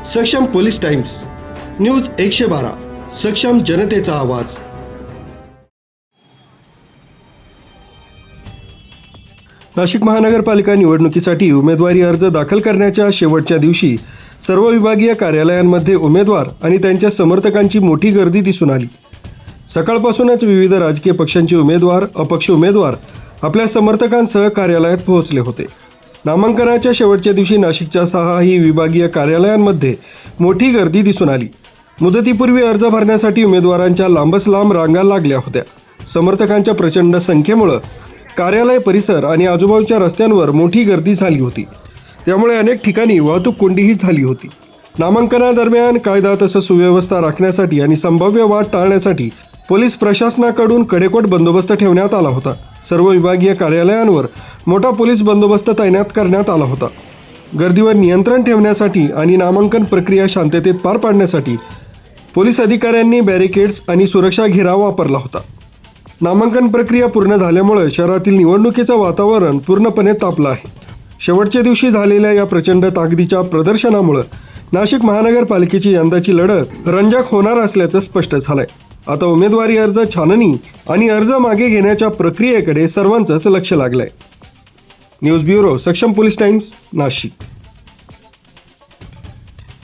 सक्षम police times, news 112, सक्षम जनतेचा आवाज। नाशिक महानगरपालिका निवडणुकीसाठी उमेदवारी अर्ज दाखल करण्याच्या शेवटच्या दिवशी सर्व विभागीय कार्यालयांमध्ये उमेदवार आणि त्यांच्या समर्थकांची मोठी गर्दी दिसून आली। सकाळपासूनच विविध राजकीय पक्षांचे उमेदवार, अपक्ष उमेदवार आपल्या समर्थकांसह कार्यालयात पोहोचले होते। नामांकनाच्या शेवटच्या दिवशी नाशिकच्या 6ही विभागीय कार्यालयांमध्ये मोठी गर्दी दिसून आली। मुदतीपूर्वी अर्ज भरण्यासाठी उमेदवारांच्या लांबच लांब रांगा लागल्या होत्या। समर्थकांच्या प्रचंड संख्येमुळे कार्यालय परिसर आणि आजूबाजूच्या रस्त्यांवर मोठी गर्दी झाली होती। त्यामुळे अनेक ठिकाणी वाहतूक कोंडीही झाली होती। नामांकनादरम्यान कायदा तसंच सुव्यवस्था राखण्यासाठी आणि संभाव्य वाद टाळण्यासाठी पोलीस प्रशासनाकडून कडेकोट बंदोबस्त ठेवण्यात आला होता। सर्व विभागीय कार्यालयांवर मोठा पोलीस बंदोबस्त तैनात करण्यात आला होता। गर्दीवर नियंत्रण ठेवण्यासाठी आणि नामांकन प्रक्रिया शांततेत पार पाडण्यासाठी पोलीस अधिकाऱ्यांनी बॅरिकेड्स आणि सुरक्षा घेराव वापरला होता। नामांकन प्रक्रिया पूर्ण झाल्यामुळे शहरातील निवडणुकीचं वातावरण पूर्णपणे तापलं आहे। शेवटच्या दिवशी झालेल्या या प्रचंड ताकदीच्या प्रदर्शनामुळे नाशिक महानगरपालिकेची यंदाची लढत रंजक होणार असल्याचं स्पष्ट झालंय। आता उमेदवारी अर्ज छाननी आणि अर्ज मागे घेण्याच्या प्रक्रियेकडे सर्वांचंच लक्ष लागलंय। न्यूज ब्युरो, सक्षम पोलीस टाइम्स, नाशिक।